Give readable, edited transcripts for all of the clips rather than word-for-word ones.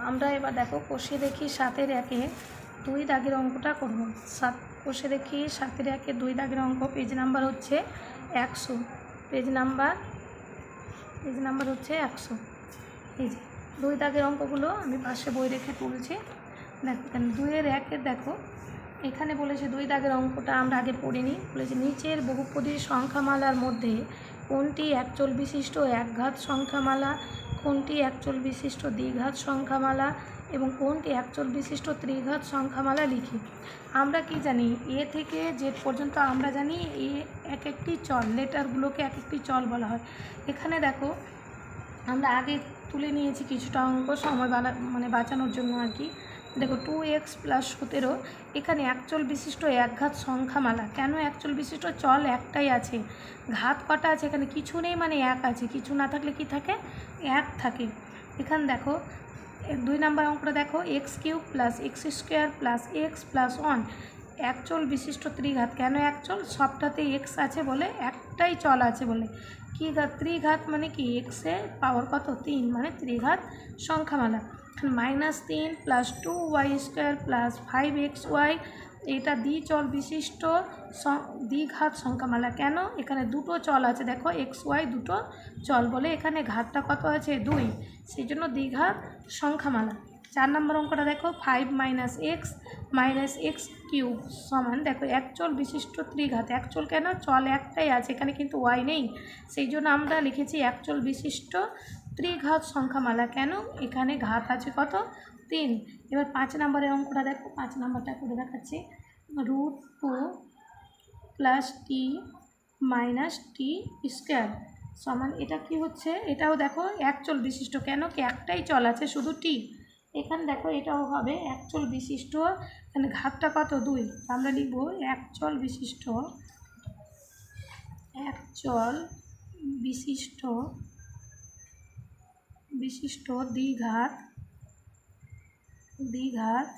আমরা এবার দেখো কষে দেখি 7-এর 1-এ 2 দাগের অঙ্কটা করব। কষে দেখি 7-এর 1-এ 2 দাগের অঙ্ক। পেজ নাম্বার হচ্ছে 100। পেজ নাম্বার হচ্ছে 100। এই যে 2 দাগের অঙ্কগুলো আমি পাশে বই রেখে তুলছি। দেখো এখানে 2-এর 1-এর দেখো এখানে বলেছে 2 দাগের অঙ্কটা আমরা আগে পড়িনি। বলেছে নিচের বহুপদী সংখ্যামালার মধ্যে কোনটি একচল বিশিষ্ট একঘাত সংখ্যামালা, কোনটি একচল বিশিষ্ট দ্বিঘাত সংখ্যামালা এবং কোনটি একচল বিশিষ্ট ত্রিঘাত সংখ্যামালা লিখি। আমরা কি জানি এ থেকে জেড পর্যন্ত আমরা জানি এ এক একটি চল, লেটারগুলোকে এক একটি চল বলা হয়। এখানে দেখো আমরা আগে তুলে নিয়েছি কিছুটা অঙ্ক সময় বাঁচানোর জন্য আর কি। দেখো 2x + 17 এখানে একচল বিশিষ্ট একঘাত সংখ্যামালা। কেন একচল বিশিষ্ট? চল একটাই আছে, ঘাত কটা আছে এখানে? কিছু নেই, মানে এক আছে। কিছু না থাকলে কি থাকে? এক থাকে। এখানে দেখো 2 নম্বর অঙ্কটা দেখো x³ + x² + x + 1 একচল বিশিষ্ট ত্রিঘাত। কেন একচল? সবটাতে x আছে বলে, একটাই চল আছে বলে। কি ঘাত? ত্রিঘাত মানে কি? x-এর পাওয়ার কত? 3, মানে ত্রিঘাত সংখ্যামালা। -3 + 2y² + 5xy এটা দ্বিচল বিশিষ্ট দ্বিঘাত সংখ্যামালা। কেন? এখানে দুটো চল আছে, দেখো xy দুটো চল বলে এখানে ঘাতটা কত আছে? 2, সেই জন্য দ্বিঘাত সংখ্যামালা। 4 নম্বর অঙ্কটা দেখো 5 - x - x³ সমান দেখো একচল বিশিষ্ট ত্রিঘাত। একচল কেন? চল একটাই আছে, এখানে কিন্তু y নেই, সেই জন্য আমরা লিখেছি একচল বিশিষ্ট ত্রিঘাত সংখ্যামালা। কেন? এখানে ঘাত আছে কত? 3। এবার 5 নম্বরের অঙ্কটা দেখো, 5 নম্বরটা করে দেখাচ্ছি। √2 + t - t² সমান এটা কি হচ্ছে? এটাও দেখো একচল বিশিষ্ট। কেন? কি একটাই চল আছে, শুধু t। এখানে দেখো এটাও হবে একচল বিশিষ্ট। এখানে ঘাতটা কত? 2, আমরা লিখব একচল বিশিষ্ট দ্বিঘাত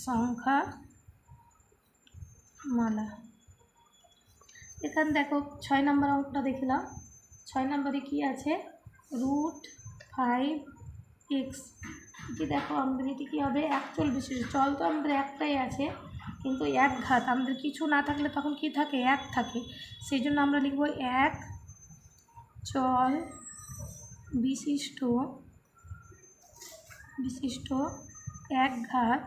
সংখ্যামালা। এখানে দেখো 6 নম্বর অঙ্কটা দেখিলাম। 6 নম্বরে কি আছে? √5x এটি দেখো আমাদের এটি কী হবে? একচল বিশিষ্ট। চল তো আমাদের একটাই আছে, কিন্তু এক ঘাত। আমাদের কিছু না থাকলে তখন কি থাকে? এক থাকে, সেই জন্য আমরা লিখব এক চল বিশিষ্ট একঘাত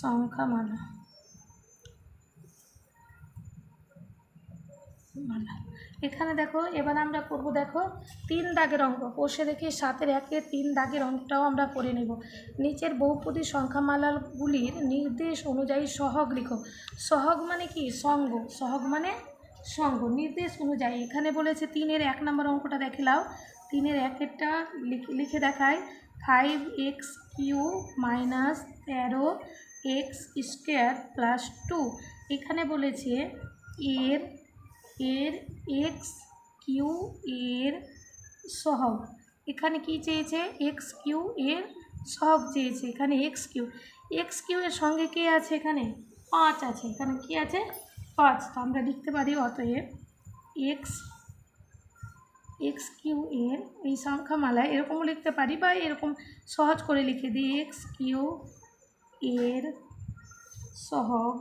সংখ্যামালা। এখানে দেখো এবার আমরা করব দেখো 3 দাগের অঙ্ক। কষে দেখি 7-এর 1-এ 3 দাগের অঙ্কটাও আমরা করে নেব। নিচের বহুপদী সংখ্যামালাগুলির নির্দেশ অনুযায়ী সহগ লিখো। সহগ মানে কি? সঙ্গ। সহগ মানে সঙ্গ। নির্দেশ অনুযায়ী এখানে বলেছে 3-এর 1 নম্বর অঙ্কটা দেখে নাও। 3-এর 1-এরটা লিখে দেখায় 5x³ - 13x² + 2 এখানে বলেছে এর x³ এর সহগ। এখানে কি চেয়েছে? x³ এর সহগ চেয়েছে। এখানে x³ এর সঙ্গে কে আছে? এখানে 5 আছে। এখানে কি আছে? 5। তো আমরা লিখতে পারি অতএব x³ এর এই সংখ্যামালায় এরকমও লিখতে পারি, বা এরকম সহজ করে লিখে দিই x³ এর সহগ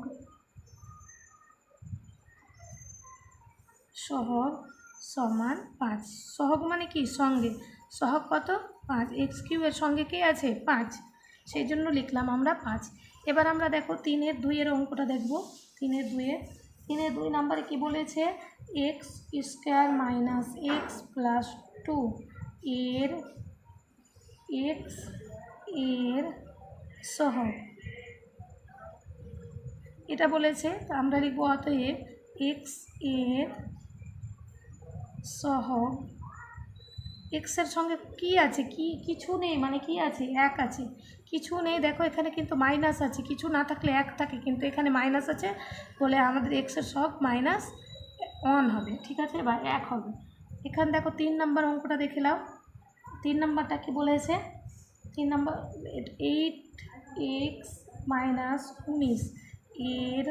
সমান 5। সহগ মানে কি? সঙ্গে। সহগ কত? 5। x³ এর সঙ্গে কে আছে? 5, সেই জন্য লিখলাম আমরা 5। এবার আমরা দেখো 3-এর 2-এর অঙ্কটা দেখব। 3-এর 2 নম্বরে কি বলেছে? x² - x + 2 এর সহগ এটা বলেছে। তো আমরা লিখব অতএব x এর সহগ। এক্সের সঙ্গে কি আছে? কিছু নেই, মানে কি আছে? এক আছে। কিছু নেই, দেখো এখানে কিন্তু মাইনাস আছে। কিছু না থাকলে এক থাকে, কিন্তু এখানে মাইনাস আছে বলে আমাদের এক্সের সহগ -1 হবে, ঠিক আছে, বা 1 হবে। এখানে দেখো 3 নম্বর অঙ্কটা দেখে নাও। 3 নম্বরটা কি বলেছে? 3 নম্বর 8x - 19 এর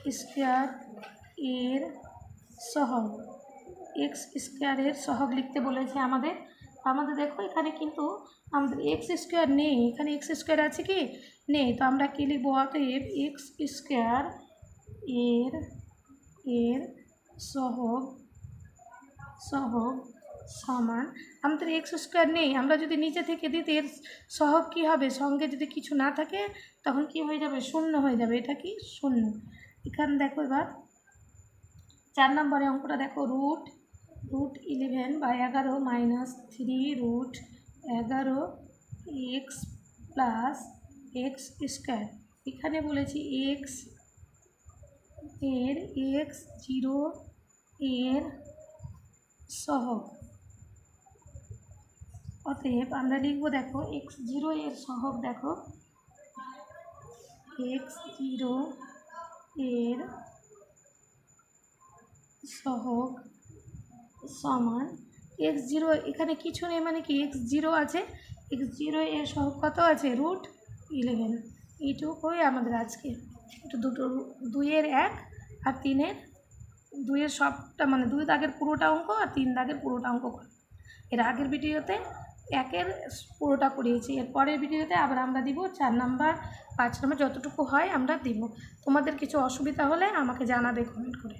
x² এর সহগ, এক্স স্কোয়ারের সহগ লিখতে বলেছে আমাদের। আমাদের দেখো এখানে কিন্তু আমাদের এক্স স্কোয়ার নেই, এখানে এক্স স্কোয়ার আছে কি নেই, তো আমরা কী লিখবো, অতএব এক্স স্কোয়ার এর এর সহগ সহগ সমান, আমাদের এক্স স্কোয়ার নেই, আমরা যদি নিচে থেকে দিই এর সহগ কী হবে, সঙ্গে যদি কিছু না থাকে তখন কি হয়ে যাবে, শূন্য হয়ে যাবে, এটা কি শূন্য। এখানে দেখো এবার 4 নম্বরে অঙ্কটা দেখো, root 11/11 minus 3 root 11 x plus x square. এখানে বলেছি এক্স জিরো এর সহগ, অতএব আমরা লিখবো দেখো x0 এর সহগ, দেখো x0 এর সহগ সমান x0, এখানে কিছু নেই মানে কি x0 আছে, x0 এর সহগ কত আছে, √11। এইটুকুই আমাদের আজকে, একটু দুটো 2-এর 1 আর 3-এর 2-এর সবটা, মানে 2 দাগের পুরোটা অঙ্ক আর 3 দাগের পুরোটা অঙ্ক করে। এর আগের ভিডিওতে 1-এর পুরোটা করিয়েছি, এর পরের ভিডিওতে আবার আমরা দিব 4 নাম্বার 5 নাম্বার যতটুকু হয় আমরা দিব। তোমাদের কিছু অসুবিধা হলে আমাকে জানাবে কমেন্ট করে।